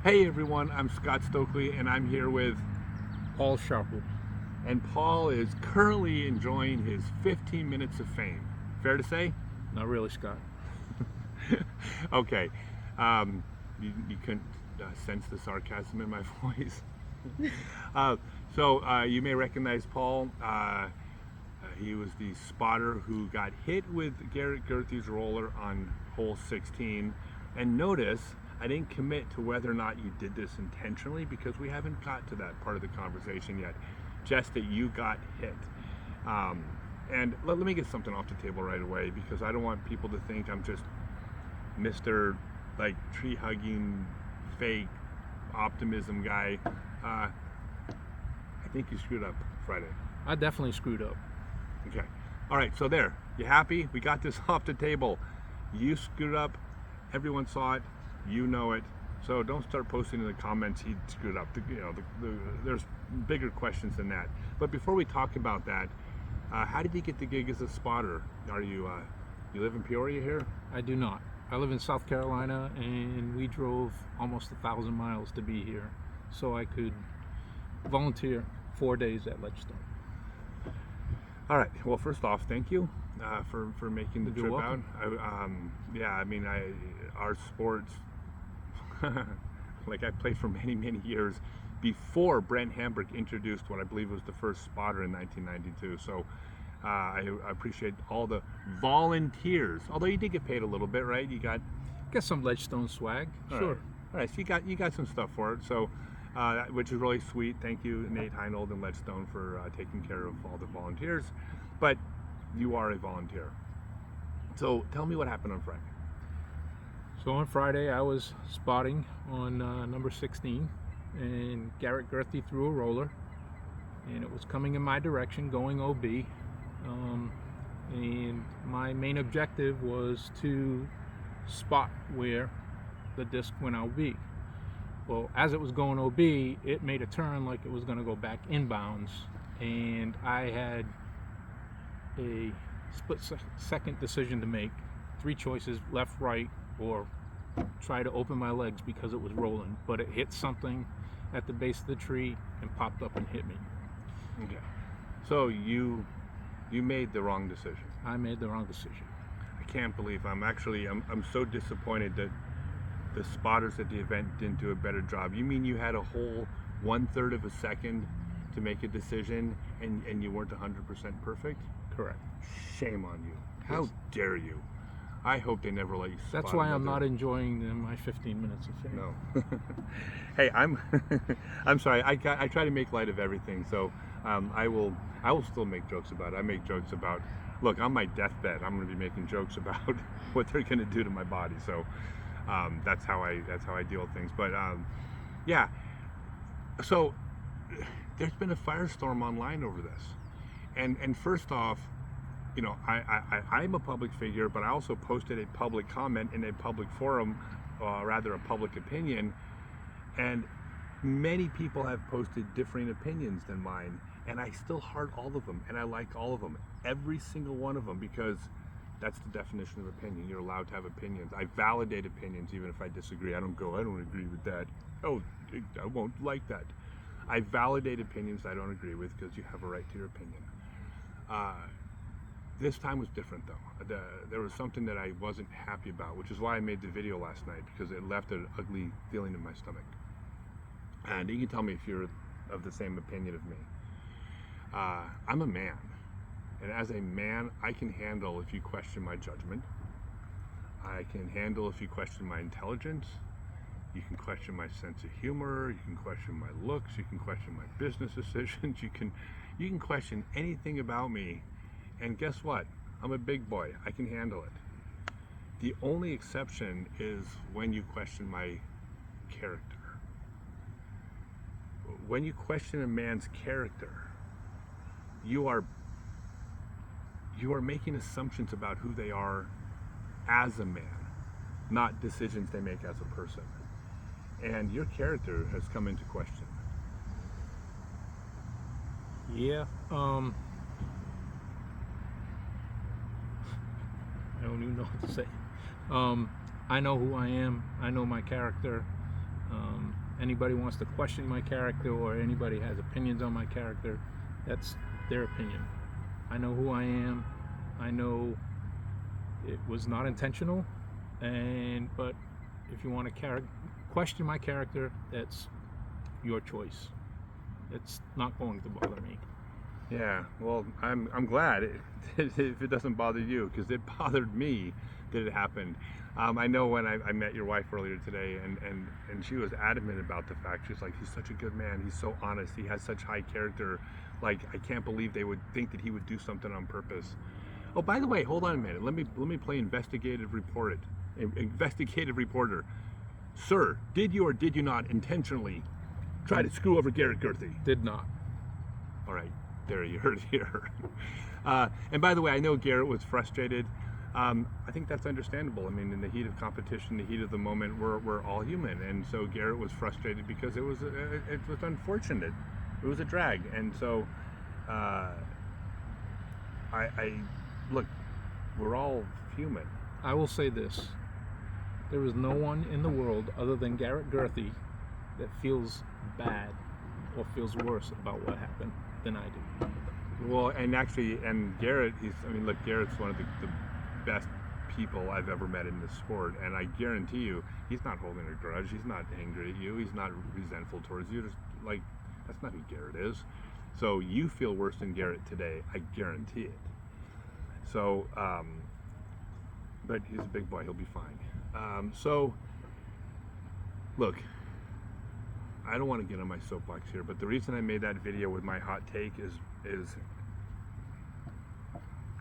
Hey everyone, I'm Scott Stokely and I'm here with, Paul Sharple. and Paul is currently enjoying his 15 minutes of fame. Fair to say? Not really, Scott. Okay. You couldn't sense the sarcasm in my voice. So you may recognize Paul. He was the spotter who got hit with Garrett Gurthie's roller on hole 16. And notice, I didn't commit to whether or not you did this intentionally because we haven't got to that part of the conversation yet. Just that you got hit. And let me get something off the table right away because I don't want people to think I'm just Mr. like tree hugging, fake optimism guy. I think you screwed up Friday. I definitely screwed up. Okay. All right. So there. You happy? We got this off the table. You screwed up. Everyone saw it. You know it. So don't start posting in the comments he screwed up. There's bigger questions than that. But before we talk about that, how did you get the gig as a spotter? Are you live in Peoria here? I do not. I live in South Carolina, and we drove almost 1,000 miles to be here so I could volunteer 4 days at Ledgestone. All right. Well, first off, thank you for making the You're trip welcome. out. Our sports, like I played for many years before Brent introduced what I believe was the first spotter in 1992. So I appreciate all the volunteers. Although you did get paid a little bit, right? You got Some Ledgestone swag. all Sure. right. All right. So you got some stuff for it. So. Which is really sweet. Thank you, Nate Heinold and Ledgestone, for taking care of all the volunteers. But you are a volunteer. So tell me what happened on Friday. So on Friday, I was spotting on number 16, and Garrett Gurthie threw a roller, and it was coming in my direction, going OB. And my main objective was to spot where the disc went OB. Well, as it was going OB, it made a turn like it was going to go back inbounds, and I had a split-second decision to make. 3 choices: left, right, or try to open my legs because it was rolling. But it hit something at the base of the tree and popped up and hit me. Okay. So you made the wrong decision. I made the wrong decision. I can't believe I'm so disappointed that the spotters at the event didn't do a better job. You mean you had a whole 1/3 of a second to make a decision and you weren't 100% perfect? Correct. Shame on you. How Yes. dare you? I hope they never let you spot. That's why I'm another- not enjoying my 15 minutes of fame. No. Hey, I'm sorry. I try to make light of everything. So I will still make jokes about it. I make jokes about, look, on my deathbed, I'm going to be making jokes about what they're going to do to my body. So that's how I deal with things. But yeah. So there's been a firestorm online over this, and first off, you know, I'm a public figure, but I also posted a public comment in a public forum, rather a public opinion, and many people have posted differing opinions than mine, and I still heart all of them, and I like all of them, every single one of them, because that's the definition of opinion. You're allowed to have opinions. I validate opinions even if I disagree. I don't agree with that. Oh, I won't like that. I validate opinions I don't agree with because you have a right to your opinion. This time was different though. There was something that I wasn't happy about, which is why I made the video last night, because it left an ugly feeling in my stomach. And you can tell me if you're of the same opinion of me. I'm a man. And as a man, I can handle if you question my judgment. I can handle if you question my intelligence. You can question my sense of humor. You can question my looks. You can question my business decisions. You can question anything about me. And guess what? I'm a big boy. I can handle it. The only exception is when you question my character. When you question a man's character, you are making assumptions about who they are as a man, not decisions they make as a person. And your character has come into question. Yeah. I don't even know what to say. I know who I am. I know my character. anybody wants to question my character or anybody has opinions on my character, that's their opinion. I know who I am. I know it was not intentional, but if you want to question my character, that's your choice. It's not going to bother me. Yeah, well, I'm glad if it doesn't bother you, because it bothered me that it happened. I know when I met your wife earlier today, and she was adamant about the fact, she's like, he's such a good man, he's so honest, he has such high character, like, I can't believe they would think that he would do something on purpose. Oh, by the way, hold on a minute, let me play investigative reporter. Sir, did you or did you not intentionally try to screw over Garrett Gurthie? Did not. All right, there, you heard it here. And by the way, I know Garrett was frustrated. I think that's understandable. I mean, in the heat of competition, the heat of the moment, we're all human, and so Garrett was frustrated because it was unfortunate. It was a drag, and so I look, we're all human. I will say this: there is no one in the world other than Garrett Gurthie that feels bad or feels worse about what happened than I do. Well, and actually, and Garrett, look, Garrett's one of the best people I've ever met in this sport, and I guarantee you, he's not holding a grudge, he's not angry at you, he's not resentful towards you, just like, that's not who Garrett is. So you feel worse than Garrett today, I guarantee it. So, but he's a big boy, he'll be fine. So, look, I don't want to get on my soapbox here, but the reason I made that video with my hot take is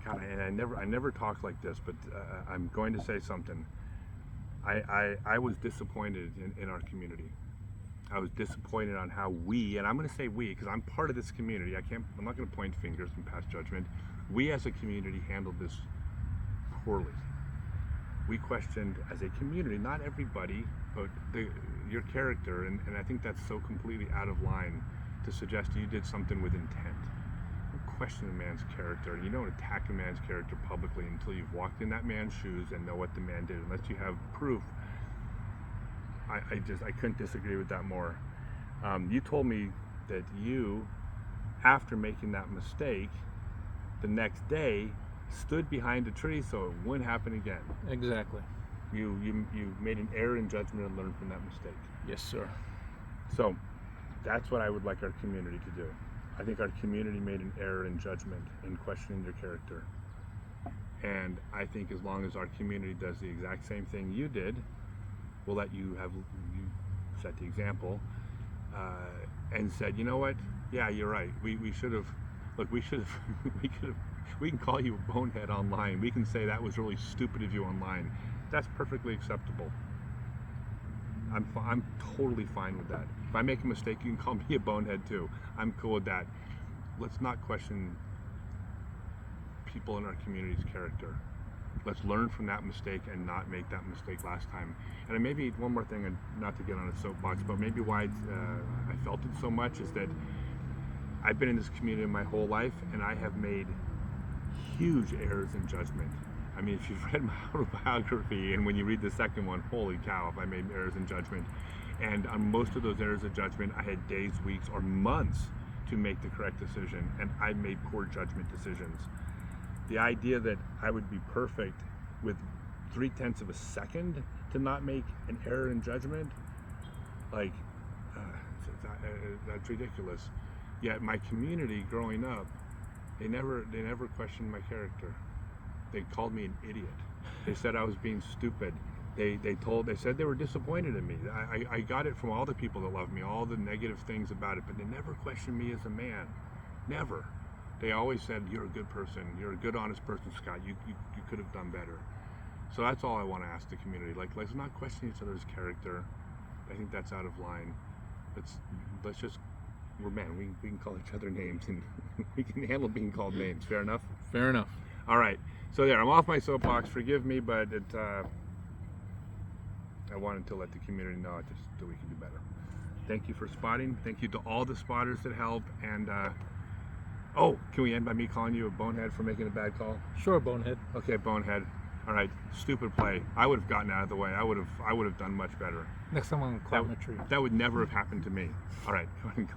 God, and I never talk like this, but I'm going to say something. I was disappointed in our community. I was disappointed on how we, and I'm going to say we because I'm part of this community. I'm not going to point fingers and pass judgment. We as a community handled this poorly. We questioned as a community, not everybody, but your character, and I think that's so completely out of line to suggest you did something with intent. Don't question a man's character. You don't attack a man's character publicly until you've walked in that man's shoes and know what the man did, unless you have proof. I couldn't disagree with that more. You told me that you, after making that mistake, the next day stood behind a tree so it wouldn't happen again. Exactly. You made an error in judgment and learned from that mistake. Yes, sir. So that's what I would like our community to do. I think our community made an error in judgment in questioning your character. And I think as long as our community does the exact same thing you did, we'll let you set the example and said, you know what? Yeah, you're right. We should have. Look, we could have. We can call you a bonehead online. We can say that was really stupid of you online. That's perfectly acceptable. I'm totally fine with that. If I make a mistake, you can call me a bonehead too. I'm cool with that. Let's not question people in our community's character. Let's learn from that mistake and not make that mistake last time. And maybe one more thing, and not to get on a soapbox, but maybe why I felt it so much is that I've been in this community my whole life, and I have made huge errors in judgment. I mean, if you've read my autobiography, and when you read the second one, holy cow, if I made errors in judgment. And on most of those errors of judgment, I had days, weeks, or months to make the correct decision, and I made poor judgment decisions. The idea that I would be perfect with 0.3 of a second to not make an error in judgment, like, that's ridiculous. Yet my community growing up, they never questioned my character. They called me an idiot. They said I was being stupid. They said they were disappointed in me. I got it from all the people that love me, all the negative things about it, but they never questioned me as a man. Never. They always said, you're a good person. You're a good, honest person, Scott. You could have done better. So that's all I want to ask the community. Like, let's not question each other's character. I think that's out of line. Let's just, we're men. We can call each other names, and we can handle being called names. Fair enough? Fair enough. All right. So there, I'm off my soapbox. Forgive me, but I wanted to let the community know that we can do better. Thank you for spotting. Thank you to all the spotters that help. And oh, can we end by me calling you a bonehead for making a bad call? Sure, bonehead. Okay, bonehead. All right, stupid play. I would have gotten out of the way. I would have done much better. Next time I'm gonna climb a tree. That would never have happened to me. All right, go ahead.